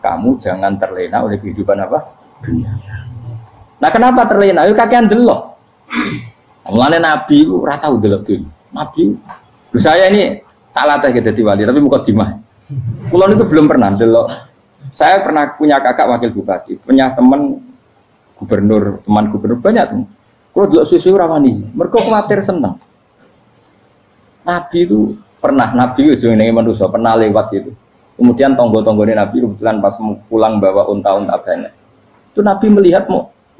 kamu jangan terlena oleh kehidupan apa? Dunia. Nah kenapa terlena? Yuk kakean delok. Mulane Nabi itu ora tau delok dunya. Nabi, saya ini tak latih gitu di wali, tapi mukadimah. Kulon itu belum pernah delok. Saya pernah punya kakak wakil bupati, punya teman gubernur, teman gubernur banyak tuh. Kalau delok susu rawani, mereka khawatir senang. Nabi itu pernah, Nabi itu jenenge manusia pernah lewat itu. Kemudian tonggo-tonggone Nabi kebetulan pas pulang bawa unta-unta banyak. Itu Nabi melihat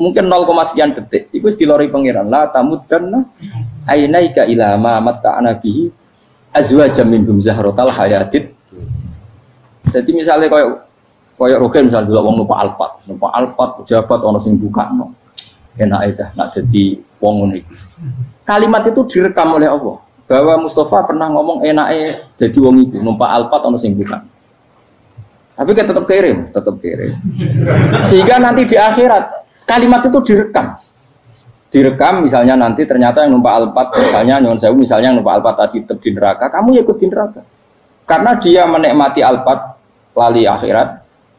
mungkin 0, sekian detik. Itu dilori pangeran. La tamuddanna ainaika ila ma matta'ana bihi azwajan minhum zahratal hayatid. Jadi misalnya koyo Rogen misalnya dulu wong numpak Alphard pejabat ono sing bukakno. Enak aja nak jadi wong ngono iku. Kalimat itu direkam oleh Allah bahwa Mustafa pernah ngomong enake jadi wong iku numpak Alphard ono sing bukakno. Tapi kita tetap kirim. Sehingga nanti di akhirat kalimat itu direkam misalnya nanti ternyata yang numpak Alphard misalnya nyon sewu misalnya yang numpak Alphard tadi tetap di neraka, kamu ikut di neraka. Karena dia menikmati Alphard lali akhirat,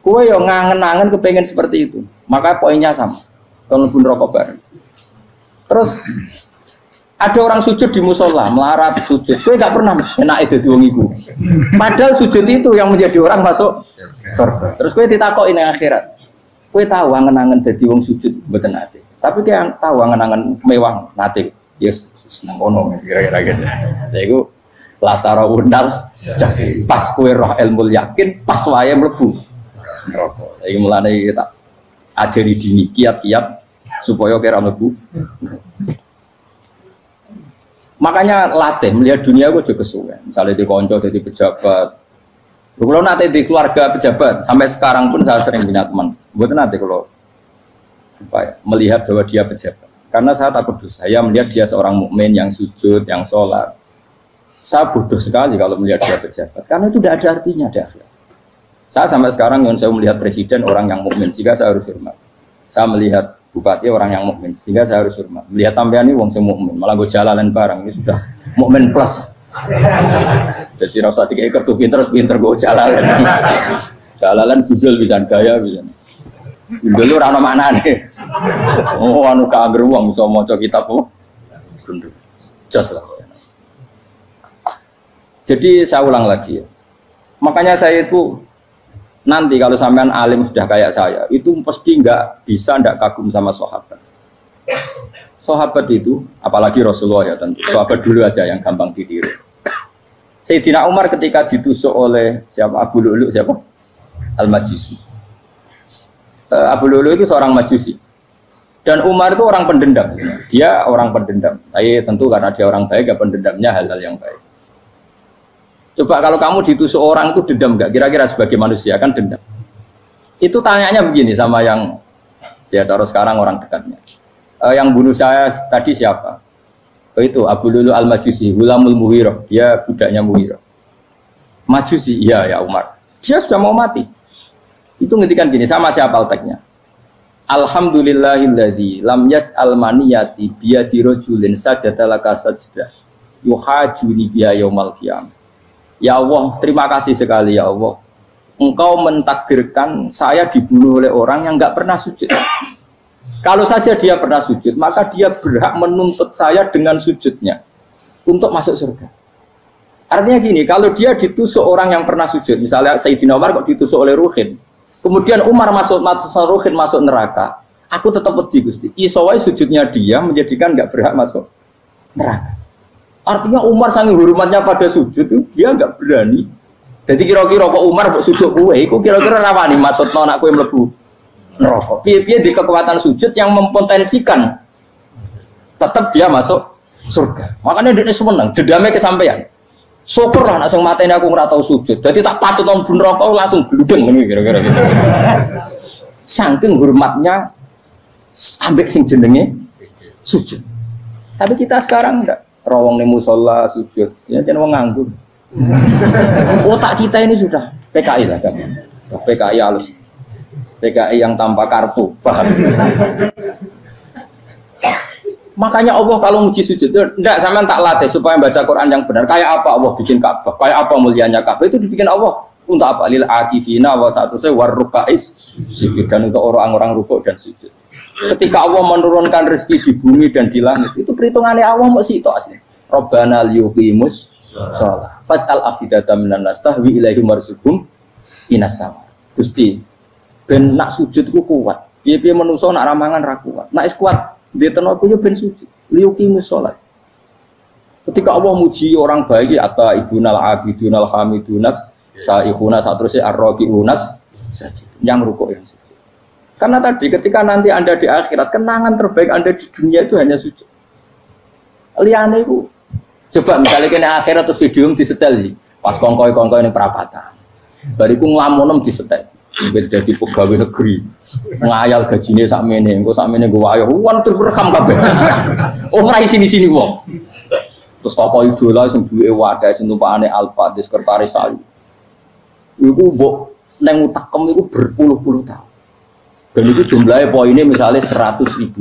kowe yo ngangen-angen kepengen seperti itu. Maka poinnya sama. Kalau pun rokok bareng. Terus ada orang sujud di musola, melarat sujud. Kowe gak pernah enake dadi wong iku. Padahal sujud itu yang menjadi orang masuk surga. Terus kowe ditakoki ning akhirat. Kowe tahu angen-angen dadi wong sujud mboten nate. Tapi kowe tahu angen-angen mewah nate. Yes, seneng ono kira-kira gitu. Lha iku latara undal pas kowe roh ilmu yakin pas wae mlebu neraka. Iki mulane tak ajari dini kiat-kiat supaya kira mlebu. Makanya latih melihat dunia gue juga kesuwen. Misalnya di konco, jadi pejabat. Kalau nanti di keluarga pejabat, sampai sekarang pun saya sering punya teman. Buat nanti kalau melihat bahwa dia pejabat. Karena saya takut dosa. Saya melihat dia seorang mukmin yang sujud, yang sholat. Saya bodoh sekali kalau melihat dia pejabat. Karena itu tidak ada artinya di akhirat. Saya sampai sekarang yang saya melihat presiden orang yang mukmin, sehingga saya harus hormat. Saya melihat bupati orang yang mukmin, sehingga saya harus hormat. Melihat sampean ini wong sing mukmin, malah gue jalalan barang ini sudah mukmin plus. Jadi rasa dikai kartu pinter gue jalalan. Jalalan budal bisa gaya bisa. Budal lu ora ono maknane. Oh anu kangger wong iso maca kitab kok. Jos lah. Jadi saya ulang lagi ya. Makanya saya itu nanti kalau sampean alim sudah kayak saya, itu pasti nggak bisa nggak kagum sama sahabat. Sahabat itu, apalagi Rasulullah ya tentu. Sahabat dulu aja yang gampang ditiru. Sayyidina Umar ketika ditusuk oleh siapa Abu Lu'lu siapa? Al-Majusi. Abu Lu'lu itu seorang Majusi. Dan Umar itu orang pendendam. Dia orang pendendam. Tapi tentu karena dia orang baik, ya pendendamnya hal-hal yang baik. Coba kalau kamu ditusuk orang itu dendam nggak? Kira-kira sebagai manusia kan dendam. Itu tanyanya begini sama yang ya taruh sekarang orang dekatnya. Yang bunuh saya tadi siapa? Itu Abu Lulu Al-Majusi, Hulamul Muhirah. Dia budaknya Muhirah. Majusi, iya ya Umar. Dia sudah mau mati. Itu ngetikan gini, sama siapa alteknya? Alhamdulillahilladzi lam yaj'al maniyati biyadi rajulin sajadalaka sajdah yuhajuni biya yaumal qiyamah. Ya Allah, terima kasih sekali ya Allah. Engkau mentakdirkan saya dibunuh oleh orang yang nggak pernah sujud. Kalau saja dia pernah sujud, maka dia berhak menuntut saya dengan sujudnya untuk masuk surga. Artinya gini, kalau dia ditusuk orang yang pernah sujud, misalnya Sayyidina Umar kok ditusuk oleh Ruhin, kemudian Umar masuk Ruhin masuk neraka, aku tetap pedih Gusti. Isowai sujudnya dia menjadikan nggak berhak masuk neraka. Artinya Umar sangat hormatnya pada sujud itu dia nggak berani. Jadi kira-kira kok Umar sujud kue, itu kira-kira rawani maksud anak kue melebu neraka. Piye-piye di kekuatan sujud yang mempotensikan tetap dia masuk surga. Makanya dia seneng, dedamnya kesampaian. Syukurlah nak sing mateni aku ora tau sujud. Jadi tak patut nang neraka langsung bludeng ngene kira-kira gitu. Saking hormatnya ambek sing jenenge sujud. Tapi kita sekarang enggak. Rawong ning musala sujud, ya jeneng wong nganggur. Otak kita ini sudah PKI lah kan. PKI halus. PKI yang tanpa kartu, paham? Makanya Allah kalau muji sujud, enggak sampean tak latih supaya baca Quran yang benar. Kayak apa Allah bikin Ka'bah? Kayak apa mulianya Ka'bah itu dibikin Allah untuk apa? Lil akifina wa ta'tusai warrukais sujud, dan untuk orang-orang rukuk dan sujud. Ketika Allah menurunkan rezeki di bumi dan di langit, itu perhitungannya Allah masih itu asli. Rabbana liyuqimus shalah faj'al afidatan minan nas tahwi ilaihim warzuqhum minas sama. Gusti, ben nak sujud ku kuat. Piye-piye menungso nak ramangan ra kuat. Nak is kuat, dia tenaga yo ben sujud. Liyuqimus shalah. Ketika Allah muji orang baik, ata ibunal abidunal hamidunas saihuna satrusnya arroqiunas yang rukuk yang sujud. Karena tadi ketika nanti Anda di akhirat, kenangan terbaik Anda di dunia itu hanya sujud. Liane itu coba misalnya kena akhirat terus video disetel sih, pas kongkoi ini perapatan, bariku ngelamunem disetel. Beda di pegawai negeri, ngayal gajinya sakmene, engko sakmene gue ayo, terus berekam kabeh. Oh rai sini wong. Terus tokoh idola sing duwe wadah sing tumpakane Alfa di sekretaris saya. Iku mbok nang utakem iku berpuluh-puluh tahun. Dan itu jumlahnya poinnya misalnya 100.000.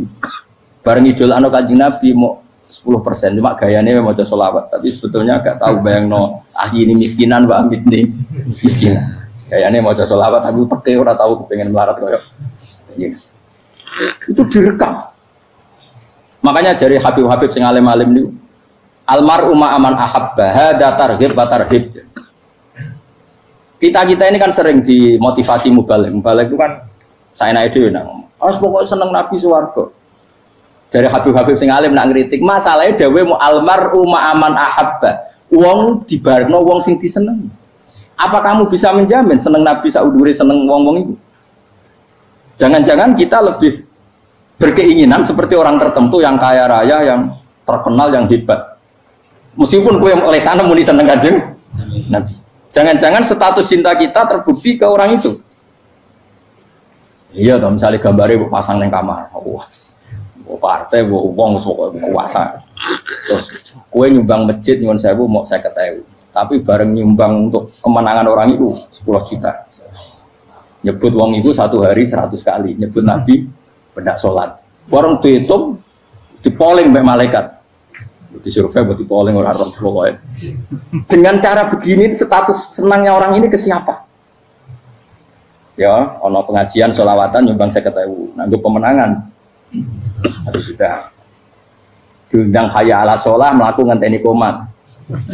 Bareng idolane Kanjeng Nabi mau 10%, cuma gayane maca selawat, tapi sebetulnya agak tahu bayangno ini miskinan Mbak Amit nih. Miskinan. Gayane maca selawat aku teke ora tahu pengen melarat koyo. Yes. Itu direkam. Makanya dari Habib-habib sing alim-alim niku almar'u ma'aman ahabba hada targhib wa tarhib. Kita ini kan sering dimotivasi mubalek itu kan saya naik dhewe nang harus pokoknya seneng Nabi swarga. Dari Habib-habib sing alim nak ngritik masalahnya dhewe mu almar'u ma'aman ahabba. Wong dibarno wong sing diseneng. Apa kamu bisa menjamin seneng Nabi saudure seneng wong-wong itu? Jangan-jangan kita lebih berkeinginan seperti orang tertentu yang kaya raya, yang terkenal, yang hebat. Meskipun gue oleh sana muni seneng Kanjeng Nabi. Jangan-jangan status cinta kita terbukti ke orang itu. Iya, kalau misalnya gambarnya pasang neng kamar, wah, partai, uang, kuasa. Terus gue nyumbang masjid nyuwun sewu mau 50.000. Tapi bareng nyumbang untuk kemenangan orang itu 10 juta. Nyebut uang itu satu hari 100 kali. Nyebut Nabi bedak sholat. Orang dihitung, dipoling mbak malaikat. Disurvey buat dipoling orang pokoknya. Dengan cara begini status senangnya orang ini ke siapa? Ya, ono pengajian sholawatan nyumbang 50.000. Nanggo pemenangan. Tapi sudah diundang hayya ala sholah melakukan ngenteni komat.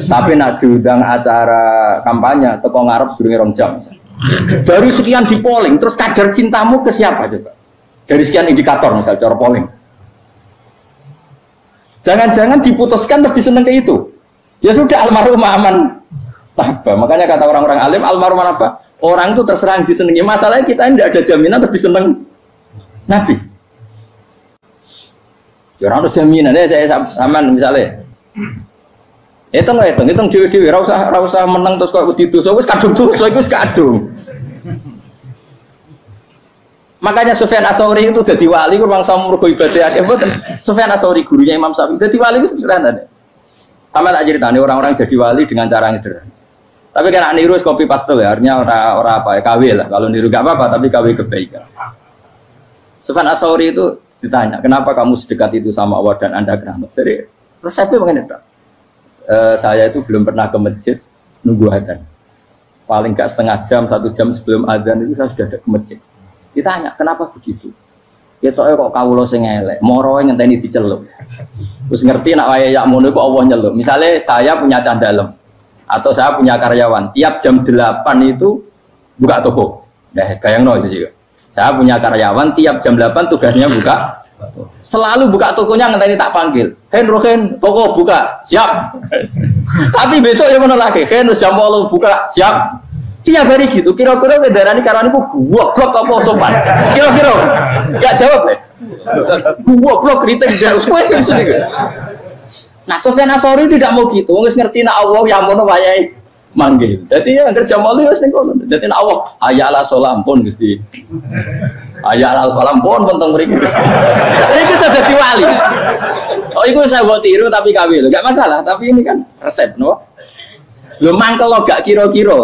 Tapi nak diundang acara kampanye teko ngarep sedurunge 2 jam. Baru sekian di polling, terus kadar cintamu ke siapa coba? Dari sekian indikator misal cara polling. Jangan-jangan diputuskan lebih seneng ke itu. Ya sudah almarhum aman. Apa? Makanya kata orang-orang alim almarhum apa? Orang itu terserah disenangi. Masalahnya kita tidak ada jaminan lebih seneng Nabi. Ya orang ada jaminan. Saya aman misalnya. Hitung dewi-dewi, rasa menang terus kok begitu, so wis kadung tuh, so wis kadung. Makanya Sufyan Ats-Tsauri itu jadi wali, kurang sama mergo ibadah akeh mboten. Sufyan Ats-Tsauri gurunya Imam Syafi'i, jadi wali itu sederhana. Sama tak ceritane orang-orang jadi wali dengan cara yang sederhana. Tapi kan niru copy paste ya, artinya orang apa ya KW lah. Kalau niru gak apa-apa, tapi KW kebaikan. Sufyan Ats-Tsauri itu ditanya, kenapa kamu sedekat itu sama Allah dan Anda keramat? Jadi resepnya mengenai itu. Saya itu belum pernah ke masjid nunggu adzan. Paling gak setengah jam, 1 jam sebelum adzan itu saya sudah ada ke masjid. Ditanya, kenapa begitu? Ya toh kok kawula sing elek, moro ngenteni diceluk. Terus ngerti nak wayahe yak ngono kok Allah nyeluk. Misalnya saya punya candalem atau saya punya karyawan, tiap jam 8 itu buka toko. Nah, gayangno itu juga. Saya punya karyawan tiap jam 8 tugasnya buka. Selalu buka tokonya ngenteni tak panggil. Rohen, toko buka, siap. Tapi besok yang ngono lagi, jam 8 buka, siap. Tiap hari gitu. Kira-kira kendaraan karyawan itu goblok apa sopan? Kira-kira enggak jawab deh. Goblok kritik jauh. Nah, Sufyan Ats-Tsauri tidak mau gitu. Wong ngerti nak Allah yang ngono wayahe manggil. Dadi yang kerja malu wis ning kono. Dadi nak Allah hayya ala sholam pun Gusti. Hayya ala sholam pun teng mriki. Iku sudah dadi wali. Oh, iku saya buat tiru tapi kawil. Enggak masalah, tapi ini kan resep, no. Lho mangkel lo gak kira-kira.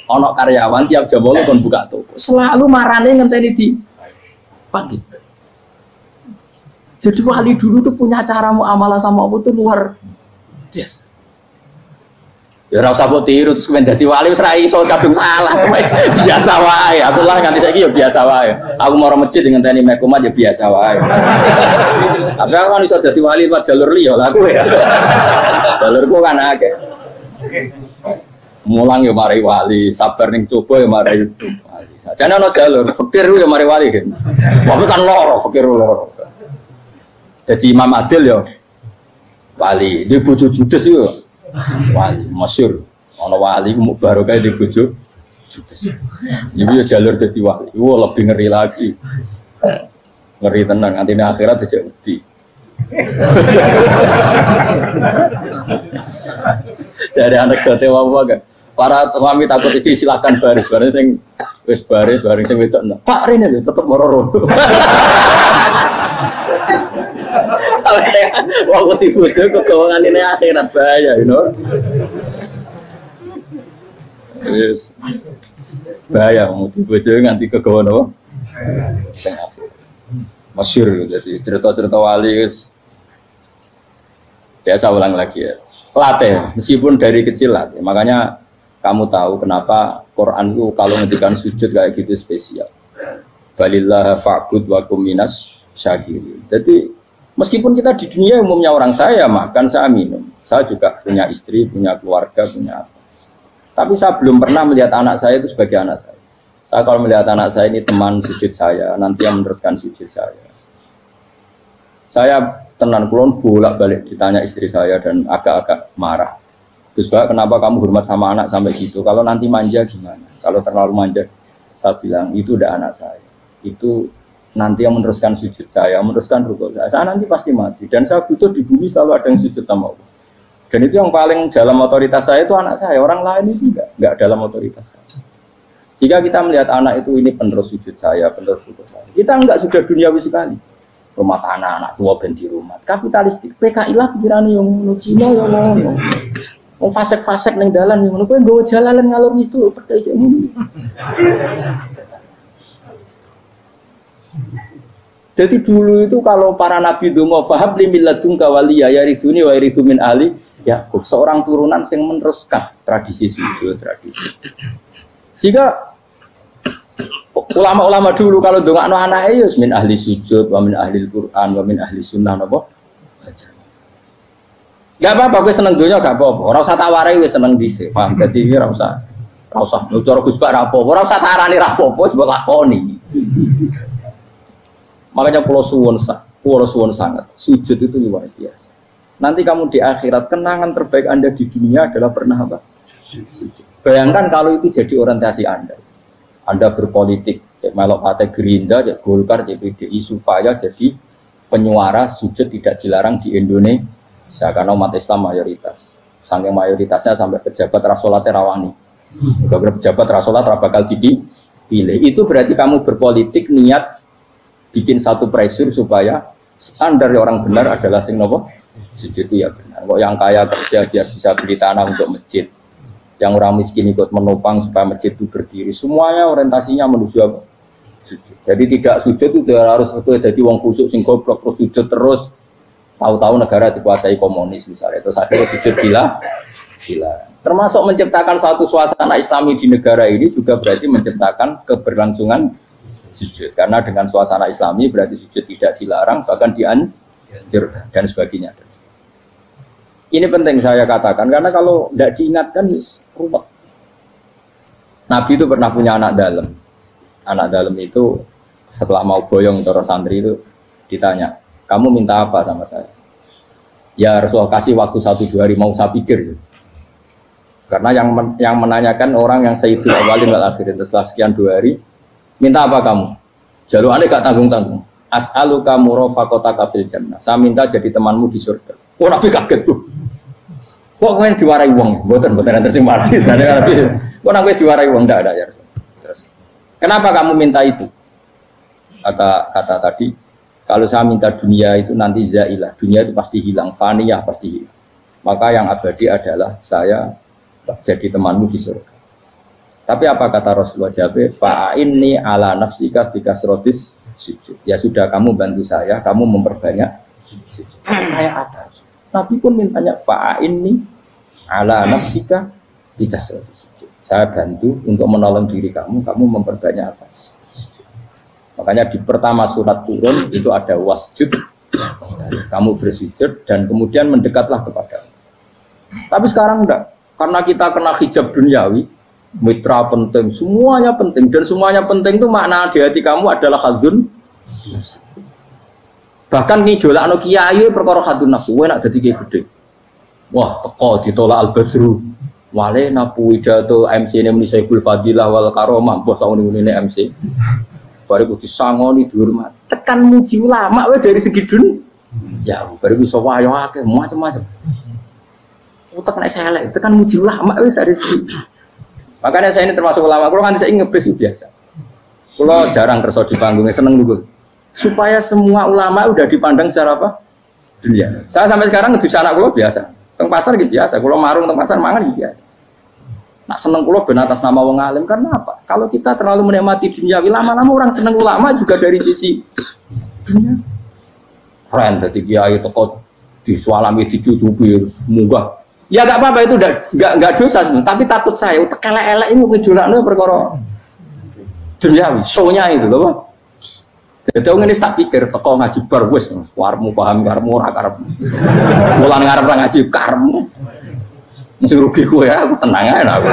Ono karyawan tiap jam 8 kon buka toko. Selalu marane ngenteni di pagi. Jadi wali dulu tuh punya cara muamalah sama Allah tuh luar biasa. Ya ora usah mbok tiru terus kemen dadi wali wis ra iso kadung salah. Biasa wae. Aku lah nganti saiki ya biasa wae. Aku mau masjid ngenteni mekumat ya biasa wae. Tapi aku kan iso dadi wali lewat jalur liya lah aku ya. Jalurku kan akeh. Mulang ya mari wali, sabar ning coba ya mari wali. Jane ana jalur fakir ya mari wali kan. Tapi kan loro, fakir loro. Jadi Imam Adil ya wali, dia bojo judes yo. Wali masyhur. Ana wali ku barokah di bojo judes. Iku ya jalur dadi wali. Wah lebih ngeri lagi. Ngeri tenan nganti akhirat aja wedi. Dari anak jote wae gak. Para suami takut istri silakan baris sing wis baris sing wedok. Pak rene lho tetep moro-moro. Wong di bojo kegawangan ini akhirat bahaya, you know. Yes. Bahaya mau di bojo nganti kegawan apa? Masyhur jadi cerita-cerita wali guys. Biasa ulang lagi ya. Latih, meskipun dari kecil latih. Makanya kamu tahu kenapa Quran itu kalau ngendikan sujud kayak gitu spesial. Balillah fa'bud wa kum minas syakirin. Jadi meskipun kita di dunia umumnya orang saya makan, saya minum. Saya juga punya istri, punya keluarga, punya apa. Tapi saya belum pernah melihat anak saya itu sebagai anak saya. Saya kalau melihat anak saya ini teman sujud saya, nanti yang meneruskan sujud saya. Saya tenan kulon bolak-balik ditanya istri saya dan agak-agak marah. Terus Pak, kenapa kamu hormat sama anak sampai gitu? Kalau nanti manja gimana? Kalau terlalu manja, saya bilang itu udah anak saya. Itu nanti yang meneruskan sujud saya, meneruskan rukuk saya. Saya nanti pasti mati dan saya butuh di bumi selalu ada yang sujud sama Allah. Dan itu yang paling dalam otoritas saya itu anak saya. Orang lain itu enggak dalam otoritas saya. Jika kita melihat anak itu ini penerus sujud saya, penerus rukuk saya. Kita enggak sudah duniawi sekali. Rumah tanah anak tua ben di rumah. Kapitalistik. PKI lah pikiran yang ngono Cina ya ngono. Wong fasek-fasek ning dalan ngono kowe nggawa jalalan ngalor itu percaya ngono. Jadi dulu itu kalau para nabi donga fahab li milladun kawaliya yarisuni wa yarithu min ali Yakub, seorang turunan yang meneruskan tradisi sujud, tradisi. Sehingga ulama-ulama dulu kalau dongakno anake ya min ahli sujud, wa min ahli Quran, wa min ahli sunnah napa? Gak apa-apa kowe seneng donya gak apa-apa. Ora usah tak warai wis seneng dhisik. Paham? Dadi ora usah. Ora usah cara Gus Bak ra apa-apa. Ora usah tarani ra apa-apa wis mbok lakoni. Makanya pulau suwun sangat. Sujud itu luar biasa. Nanti kamu di akhirat kenangan terbaik Anda di dunia adalah pernah apa? Sujud. Bayangkan kalau itu jadi orientasi Anda. Anda berpolitik, melok partai Gerindra, Golkar, PDI supaya jadi penyuara sujud tidak dilarang di Indonesia karena umat Islam mayoritas. Saking mayoritasnya sampai pejabat rasolat rawani. Kalau pejabat rasolat bakal dipilih. Itu berarti kamu berpolitik niat bikin satu pressure supaya standar orang benar adalah sing nopo sujud itu ya benar. Kok yang kaya kerja biar bisa beli tanah untuk masjid. Yang orang miskin ikut menopang supaya masjid itu berdiri. Semuanya orientasinya menuju apa? Sujud. Jadi tidak sujud itu harus jadi wong khusuk sing goblok terus sujud terus. Tahu-tahu negara dikuasai komunis misalnya. Terus akhirnya sujud gila. Termasuk menciptakan satu suasana Islami di negara ini juga berarti menciptakan keberlangsungan sujud. Karena dengan suasana Islami berarti sujud tidak dilarang bahkan dianjurkan dan sebagainya. Ini penting saya katakan karena kalau tidak diingatkan ruwet. Nabi itu pernah punya anak dalam. Anak dalam itu setelah mau boyong terus santri itu ditanya, kamu minta apa sama saya? Ya Rasulullah kasih waktu 1-2 hari mau saya pikir. Karena yang menanyakan orang yang Sayyidul Awwalin wal Akhirin setelah sekian 2 hari, minta apa kamu? Jaluannya gak tanggung-tanggung. As'aluka murafaqataka fil jannah. Saya minta jadi temanmu di surga. Oh Nabi kaget tuh. Kok kalian diwarai uang? Bukan yang tersimpan. Kok Nabi diwarai uang? Tidak ada ya. Terus, kenapa kamu minta itu? Kata tadi, kalau saya minta dunia itu nanti zailah. Dunia itu pasti hilang, faniyah pasti hilang. Maka yang abadi adalah saya jadi temanmu di surga. Tapi apa kata Rasulullah Jabir? Fa'inni ala nafsika bikasrotis sujud. Ya sudah kamu bantu saya, kamu memperbanyak sujud. Kayak apa? Nabi pun mintanya fa'inni ala nafsika Tidak sujud. Saya bantu untuk menolong diri kamu memperbanyak apa? Makanya di pertama surat turun itu ada wasjud, kamu bersujud dan kemudian mendekatlah kepada. Tapi sekarang enggak, karena kita kena hijab duniawi, mitra penting, semuanya penting dan semuanya penting itu makna di hati kamu adalah hadun. Bahkan ngidolakno kiai perkara hadun nafsu, enak dadi kiai gede. Wah, teko ditolak al-badru. Wale napu widato MC ini muni Saiful Fadilah wal Karomah, bos ngene MC. Bariku disangoni dihormat. Tekan muji ulama we dari segi dun. Ya, bariku iso wayo akeh macam-macam. Utek nek saya elek, tekan muji ulama wis dari segi. Makanya saya ini termasuk ulama, kalau kan saya ngebis biasa. Kalau jarang kerso di panggungnya, seneng dulu. Supaya semua ulama udah dipandang secara apa? Dunia. Saya sampai sekarang di sana kalau biasa. Teng pasar gitu biasa, kalau marung teng pasar mangan gitu biasa. Nak seneng kulo ben atas nama wong alim karena apa? Kalau kita terlalu menikmati dunia, lama-lama orang seneng ulama juga dari sisi dunia. Keren, jadi kiai teko disualami dicucupi munggah. Ya enggak apa-apa itu enggak dosa sebenarnya, tapi takut saya utek elek-elek ini ngejolakno perkara duniawi, show-nya itu loh. Jadi orang ini tak pikir teko ngaji bar wis warmu paham karmu ora karep. Mulan ngarep ngaji karmu. Mesti rugi gue ya, aku tenang aja aku.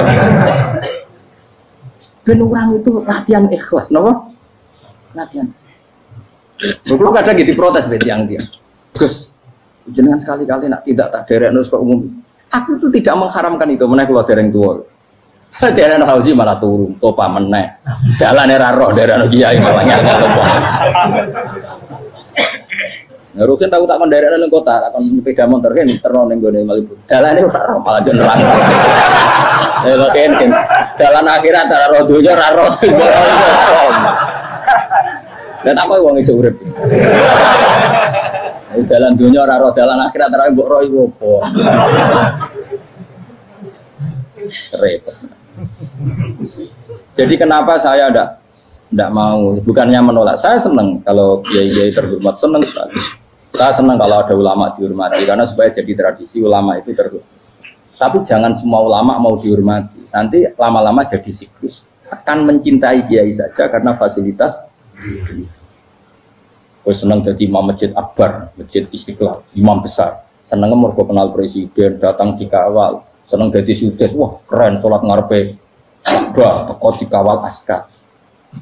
Ben orang itu latihan ikhlas, napa? Latihan. Kalau kadang gitu protes be tiang-tiang. Gus, jenengan sekali-kali nak tidak tak derekno kok umum. Aku itu tidak mengharamkan itu, menawa kula dereng tuwa. Dereng haji malah turun, topa meneh. Dalane ra roh dereng kiai malah nyangka topa. Ngarusin tahu tak konderekno ning kota, tak kon sepeda motor kan terno ning gone Malibu. Dalane ora roh malah yo nerang. Lha kan dalan akhirat ora roh donya ora roh. Lah tak koyo wong iso urip. Dalan donya ora roh, dalan akhirat ora mbok roh iku opo. Repot. Jadi kenapa saya tidak mau, bukannya menolak, saya senang kalau kiai-kiai terhormat, senang sekali. Saya senang kalau ada ulama dihormati, karena supaya jadi tradisi ulama itu terhormat. Tapi jangan semua ulama mau dihormati, nanti lama-lama jadi siklus. Akan mencintai kiai saja karena fasilitas. Saya senang jadi imam masjid akbar, masjid Istiqlal, imam besar. Senang mergo kenal presiden, datang dikawal. Senang jadi sudes, wah keren, sholat ngarepe Ka'bah, teko dikawal askar.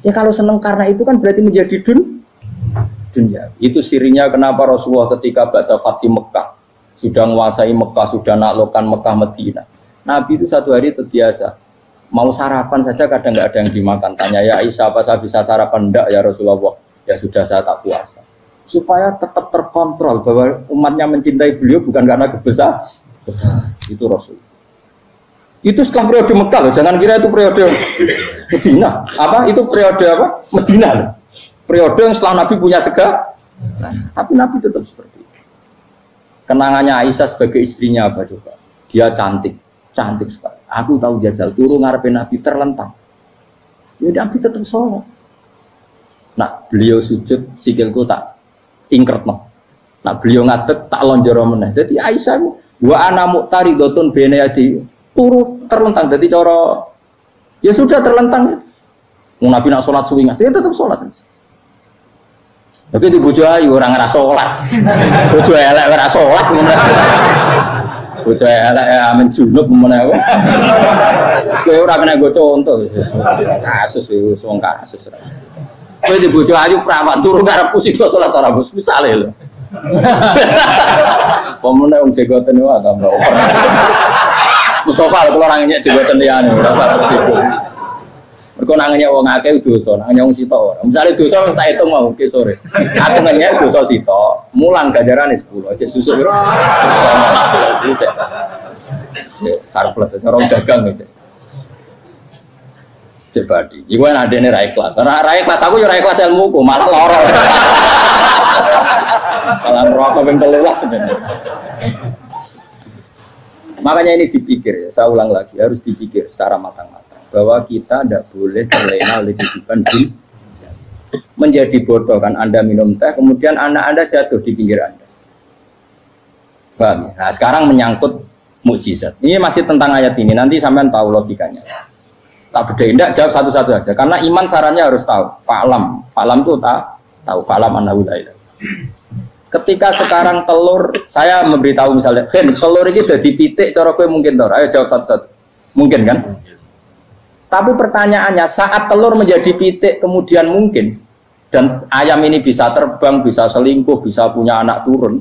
Ya kalau senang karena itu kan berarti menjadi dunia. Itu sirinya kenapa Rasulullah ketika ba'da Fatih Mekah sudah menguasai Mekah, sudah naklukkan Mekah Madinah. Nabi itu satu hari terbiasa mau sarapan saja kadang nggak ada yang dimakan. Tanya ya Aisyah, apa saya bisa sarapan? Enggak ya Rasulullah. Ya sudah saya tak puasa. Supaya tetap terkontrol bahwa umatnya mencintai beliau bukan karena kebesaran. Itu Rasul. Itu setelah periode Mekah loh, jangan kira itu periode Medina. Apa? Itu periode apa? Medina loh. Periode yang setelah Nabi punya segala. Tapi Nabi tetap seperti itu. Kenangannya Aisyah sebagai istrinya apa coba? Dia cantik sekali. Aku tahu jajal turun ngarepin Nabi terlentang. Ya Nabi tetap sholat. Nah beliau sujud sikilku tak ingkret no. Nah beliau ngadeg tak lonjoro meneh. Jadi Aisyah wa ana muqtaridotun bene adi turu terlentang. Jadi cara ya sudah terlentang. Nabi nak sholat suwingat dia tetap sholat. Tapi di bojo ayu orang ngerasa sholat. Bojo elek ora sholat. Bojo elek amen junub menawa. Kowe ora kena go contoh kasus itu wong kasus. Kowe di bojo ayu prawan turu karep siksa sholat ora bos misale lho. Pemene wong jegoten wae tambah. Mustafa kalau orangnya jegoten liyane ora parah situ. Mergo nangane wong akeh dosa, nangane wong sitok ora. Misale dosa wis tak hitung mau ke sore. Aku nanya dosa sitok, mulang ganjarane 10. Cek susu piro? Cek sarplus orang dagang iki. Cek badi. Iku ana dene ra ikhlas. Ora ikhlas aku yo ora ikhlas ilmuku, malah lara. Malah rokok ping 13 sebenarnya. Makanya ini dipikir ya, saya ulang lagi, harus dipikir secara matang-matang bahwa kita tidak boleh terlena oleh kehidupan menjadi bodoh kan. Anda minum teh, kemudian anak Anda jatuh di pinggir Anda. Paham? Nah sekarang menyangkut mukjizat. Ini masih tentang ayat ini. Nanti sampean tahu logikanya. Tak bedain, tidak jawab satu-satu aja. Karena iman sarannya harus tahu. Fa'lam, fa'lam itu tahu. Fa'lam annahu la ilaha. Ketika sekarang telur, saya memberitahu misalnya, telur ini udah dipitik, cara kowe mungkin tor. Ayo jawab satu-satu. Mungkin kan? Tapi pertanyaannya, saat telur menjadi pitik kemudian mungkin, dan ayam ini bisa terbang, bisa selingkuh, bisa punya anak turun,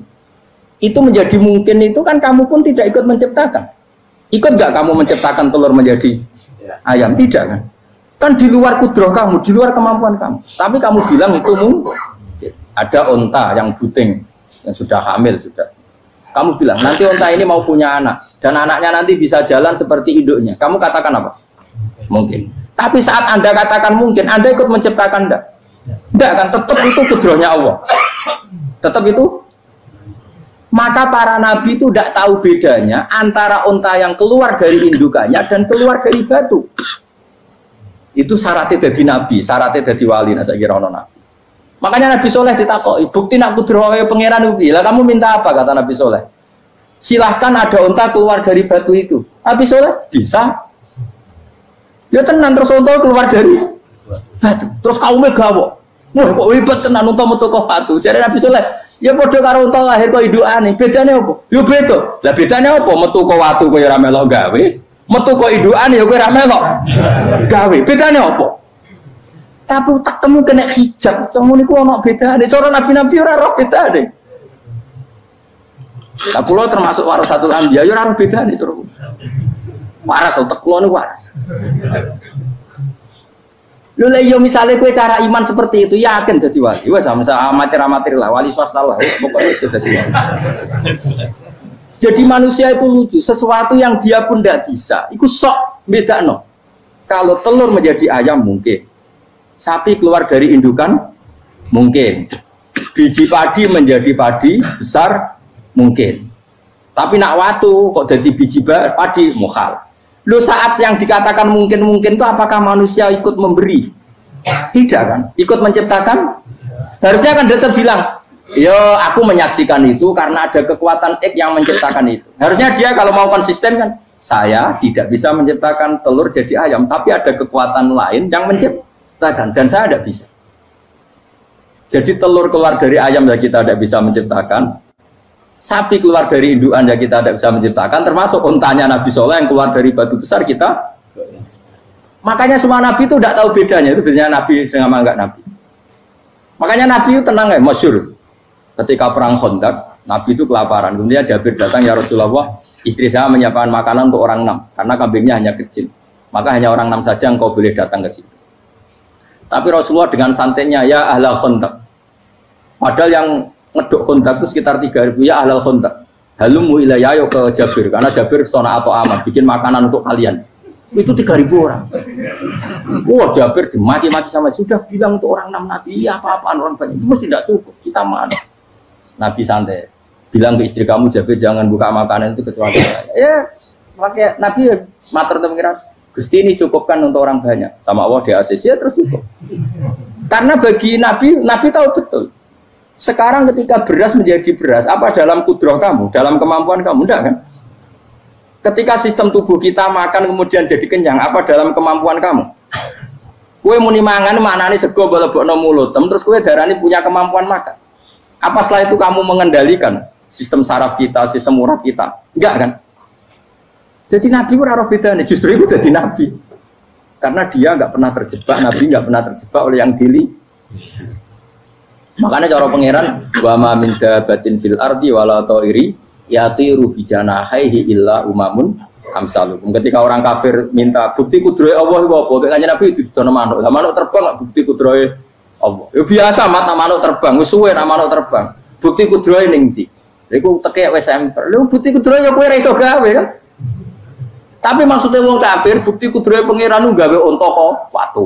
itu menjadi mungkin itu kan kamu pun tidak ikut menciptakan. Ikut gak kamu menciptakan telur menjadi ayam? Tidak kan? Kan di luar kudrah kamu, di luar kemampuan kamu. Tapi kamu bilang itu mungkin. Ada unta yang buting, yang sudah hamil sudah. Kamu bilang nanti unta ini mau punya anak dan anaknya nanti bisa jalan seperti induknya. Kamu katakan apa? Mungkin. Tapi saat Anda katakan mungkin, Anda ikut menciptakan enggak? Enggak kan? Tetap itu kudrahnya Allah. Tetap itu. Maka para nabi itu tidak tahu bedanya antara unta yang keluar dari indukannya dan keluar dari batu. Itu syaratnya jadi nabi, syaratnya jadi wali. Nah, saya kira ono nabi. Makanya Nabi Soleh ditakoki, bukti nak kudrahe pangeran ubi. Lah kamu minta apa, kata Nabi Soleh? Silahkan ada unta keluar dari batu itu. Nabi Soleh bisa. Ya tenan terus unta keluar dari batu. Terus kaumnya gawok. Wah kok hebat tenan unta metu kok batu. Jadi Nabi Soleh, ya padha karo unta lahir kok indukane. Bedane apa? Ya beda. Lah bedane apa? Metu kok watu kok ora melok gawe. Metu kok indukane ya kowe ora melok gawe. Bedane apa? Tapi tak temu kena hijab, temu niku ono bedane. Cara nabi-nabi ora roh bedane. Lah kula termasuk warasatul anbiya ya ora roh bedane cara. Waras utek kula niku waras. Lho lha yo misale kowe cara iman seperti itu yakin dadi wali. Wes sama amatir-amatir lah wali swasta lah. Pokoke wis dadi. Jadi manusia itu lucu, sesuatu yang dia pun tidak bisa. Iku sok bedakno. Kalau telur menjadi ayam mungkin. Sapi keluar dari indukan mungkin, biji padi menjadi padi besar mungkin, tapi nak watu kok jadi biji padi mukhal. Lo saat yang dikatakan mungkin itu apakah manusia ikut memberi? Tidak kan? Ikut menciptakan? Harusnya kan dia bilang, yo aku menyaksikan itu karena ada kekuatan X yang menciptakan itu. Harusnya dia kalau mau konsisten kan, saya tidak bisa menciptakan telur jadi ayam, tapi ada kekuatan lain yang menciptakan. Dan saya tidak bisa. Jadi telur keluar dari ayam ya kita tidak bisa menciptakan. Sapi keluar dari indukan ya kita tidak bisa menciptakan. Termasuk untanya Nabi Soleh yang keluar dari batu besar kita. Makanya semua Nabi itu tidak tahu bedanya. Itu bedanya Nabi dengan enggak Nabi. Makanya Nabi itu tenang ya, masyhur. Ketika perang Khandaq, Nabi itu kelaparan. Kemudian Jabir datang, ya Rasulullah, istri saya menyiapkan makanan untuk orang 6. Karena kambingnya hanya kecil. Maka hanya orang 6 saja engkau boleh datang ke situ. Tapi Rasulullah dengan santainya, ya ahlal Khandaq. Padahal yang ngeduk Khandaq itu sekitar 3.000, ya ahlal Khandaq. Halumu ilayya yuk ke Jabir, karena Jabir sona atau amat, bikin makanan untuk kalian. Itu 3.000 orang. Wah Jabir dimaki-maki sama, sudah bilang untuk orang 6 Nabi, ya apa-apaan orang banyak, itu mesti tidak cukup, kita mana. Nabi santai, bilang ke istri kamu Jabir jangan buka makanan itu kecuali saya. Ya, makanya Nabi matur temengiran. Gusti ini cukupkan untuk orang banyak. Sama Allah di ACC ya terus cukup. Karena bagi Nabi tahu betul. Sekarang ketika beras menjadi beras, apa dalam kudrah kamu, dalam kemampuan kamu? Enggak kan? Ketika sistem tubuh kita makan kemudian jadi kenyang, apa dalam kemampuan kamu? Kue muni mangan maknane sego bolebokno mulut, terus kue darani punya kemampuan makan. Apa setelah itu kamu mengendalikan sistem saraf kita, sistem urat kita? Enggak kan? Jadi Nabi ora roh bedane, justru itu jadi Nabi. Karena dia nggak pernah terjebak, Nabi nggak pernah terjebak oleh yang dili. Makanya cara pangeran wa ma min dabatin fil ardi wala ta'iri yatiru bi janahihi illa umamun amsalukum. Ketika orang kafir minta bukti kudrahe Allah iku apa? Kayaknya Nabi didono manuk. Lah manuk terbang bukti kudrahe Allah. Ya biasa mat manuk terbang, wis suwe manuk terbang. Bukti kudrahe ning ndi? Iku tekek wis emper. Lha bukti kudrahe ya kowe ra iso gawe kan? Tapi maksudnya wong kafir bukti kudrahe pangeran gawe unta kok watu.